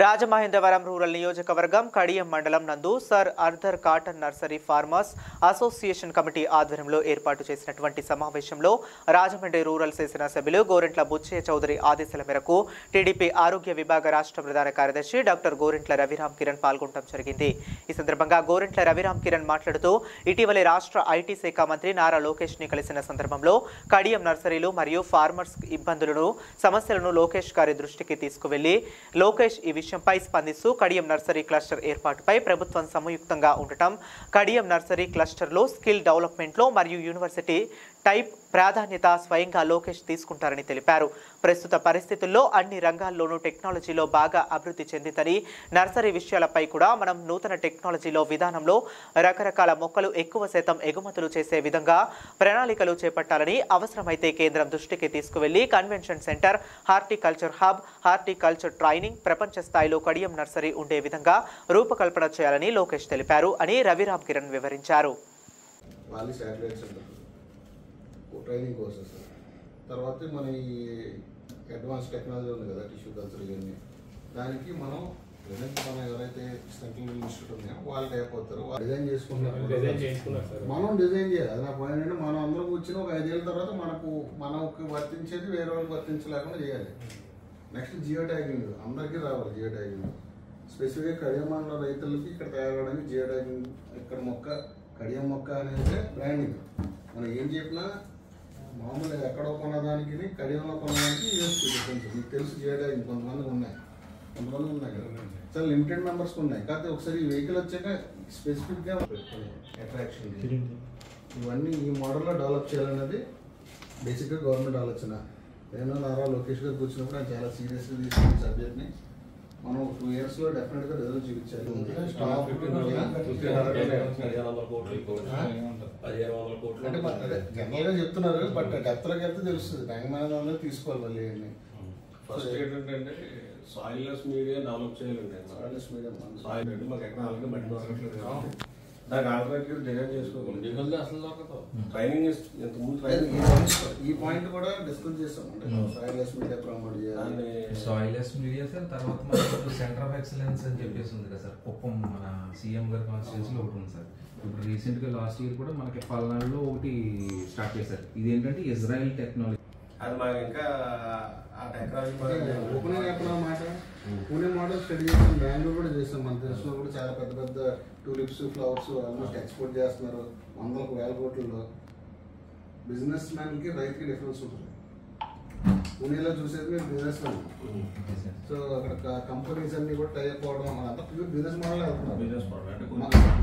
Rajamahendravaram rural నియోజకవర్గం కడియం మండలం నందు sir Arthur cotton nursery farmers association committee ఆధ్వర్యంలో ఏర్పాటు చేసినటువంటి సమావేశంలో రాజమండ్రి రూరల్ శాసనసభ్యులు గోరెంట్ల బుచ్చయ్య చౌదరి ఆదేశాల మేరకు టీడీపీ ఆరోగ్య విభాగ రాష్ట్ర ప్రధాన కార్యదర్శి డాక్టర్ గోరెంట్ల రవిరామ్ కిరణ్ పాల్గొనడం జరిగింది. ఈ సందర్భంగా గోరెంట్ల రవిరామ్ కిరణ్ మాట్లాడుతూ ఇటీవలే రాష్ట్ర ఐటీ శాఖ మంత్రి నారా లోకేష్ ని కలిసిన సందర్భంలో కడియం నర్సరీలు మరియు ఫార్మర్స్ ఇబ్బందులను సమస్యలను లోకేష్ గారి దృష్టికి తీసుకువెళ్లి లోకేష్ ఈ విషయంపై స్పందిస్తూ కడియం నర్సరీ క్లస్టర్ ఏర్పాటుపై ప్రభుత్వం సంయుక్తంగా ఉండటం, కడియం నర్సరీ క్లస్టర్లో స్కిల్ డెవలప్మెంట్లో మరియు యూనివర్సిటీ టైప్ ప్రాధాన్యత స్వయంగా లోకేష్ తీసుకుంటారని తెలిపారు. ప్రస్తుత పరిస్థితుల్లో అన్ని రంగాల్లోనూ టెక్నాలజీలో బాగా అభివృద్ధి చెందిందని, నర్సరీ విషయాలపై కూడా మనం నూతన టెక్నాలజీలో విధానంలో రకరకాల మొక్కలు ఎక్కువ శాతం ఎగుమతులు చేసే విధంగా ప్రణాళికలు చేపట్టాలని, అవసరమైతే కేంద్రం దృష్టికి తీసుకువెళ్లి convention centre, horticulture hub, horticulture training ప్రపంచ స్థాయిలో కడియం నర్సరీ ఉండే విధంగా రూపకల్పన చేయాలని లోకేష్ తెలిపారు అని రవిరామ్ కిరణ్ వివరించారు. ట్రైనింగ్ కోర్సెస్ తర్వాత మన ఈ అడ్వాన్స్ టెక్నాలజీ ఉంది కదా, టిష్యూ కల్చర్ ఇవన్నీ, దానికి మనం ఎవరైతే సెంట్రల్ ఇన్స్టిట్యూట్ ఉన్నాయో వాళ్ళు అయిపోతారు, వాళ్ళు డిజైన్ చేసుకుంటారు. మనం డిజైన్ చేయాలి. అది నా పాయింట్ అంటే మనం అందరం కూర్చొని ఒక 5 ఏళ్ళ తర్వాత మనకు వర్తించేది వేరే వాళ్ళకి వర్తించలేకుండా చేయాలి. నెక్స్ట్ జియో ట్యాగింగ్ అందరికీ రావాలి. జియో ట్యాగింగ్ స్పెసిఫిక్గా కడియం మండల రైతులకి ఇక్కడ తయారవడానికి జియో ట్యాగింగ్, ఇక్కడ మొక్క కడియం మొక్క అనేది బ్రాండింగ్. మనం ఏం చెప్పినా మామూలుగా ఎక్కడో కొన్నదానికి కడియంలో కొనడానికి డిఫరెన్స్ మీకు తెలుసు. జియో ట్యాగింగ్ కొంతమంది ఉన్నాయి కదా, చాలా లిమిటెడ్ మెంబర్స్ ఉన్నాయి. కాకపోతే ఒకసారి ఈ వెహికల్ వచ్చాక స్పెసిఫిక్గా అట్రాక్షన్ ఇవన్నీ ఈ మోడల్లో డెవలప్ చేయాలనేది బేసిక్గా గవర్నమెంట్ ఆలోచన. నేను నారా లోకేష్ గారు కూర్చున్నప్పుడు ఆయన చాలా సీరియస్గా తీసుకున్న సబ్జెక్ట్ని మనం 2 ఇయర్స్లో డెఫినెట్గా రిజల్ట్ చూపించాలి. అంటే జనరల్గా చెప్తున్నారు, బట్ డెప్త్లోకి వెళ్తే తెలుస్తుంది. బ్యాంక్ మేనేజ్ తీసుకోవాలి మళ్ళీ. ఫస్ట్ ఏంటంటే సాయిల్లెస్ మీడియా డెవలప్ చేయాలండి. సాయిల్లెస్ మీడియా సాయిల్ అంటే మాకు ఎక్కడ అలాగే మట్టి దొరకట్లేదు. దానికి ఆల్టర్నేటివ్ డిజైన్ చేసుకోవాలి. అసలు ట్రైనింగ్ ఇంతకుముందు ట్రైనింగ్ ఈ పాయింట్ కూడా డిస్కస్ చేస్తాం. అంటే సాయిల్లెస్ మీడియా ప్రమోట్ చేయాలి. సాయిల్లెస్ మీడియా సార్, తర్వాత మనకు సెంటర్ ఆఫ్ ఎక్సలెన్స్ అని చెప్పేసి ఉంది కదా సార్, కుప్పం మన సీఎం గారి కాన్స్టిట్యూన్సీలో ఒకటి ఉంది సార్. ఇప్పుడు రీసెంట్గా లాస్ట్ ఇయర్ కూడా మనకి పల్నాడులో ఒకటి స్టార్ట్ చేశారు. ఇది ఏంటంటే ఇజ్రాయెల్ టెక్నాలజీ. అది మాకు ఇంకా ఆ టెక్నాలజీ మాట పూణే మోడల్ స్టడీ చేస్తాం, బెంగళూరు కూడా చేస్తాం. మన దేశంలో కూడా చాలా పెద్ద పెద్ద టూలిప్స్, ఫ్లవర్స్ ఆల్మోస్ట్ ఎక్స్పోర్ట్ చేస్తున్నారు. 100,000 కోట్లలో. బిజినెస్ మ్యాన్కి రైతుకి డిఫరెన్స్ ఉంటుంది. పూణేలో చూసేది మీరు బిజినెస్ మ్యాన్. సో అక్కడ కంపెనీస్ అన్ని కూడా టై అప్ అవడం, అదంతా ప్యూర్ బిజినెస్ మోడల్ అవుతున్నారు. బిజినెస్ మోడల్ అంటే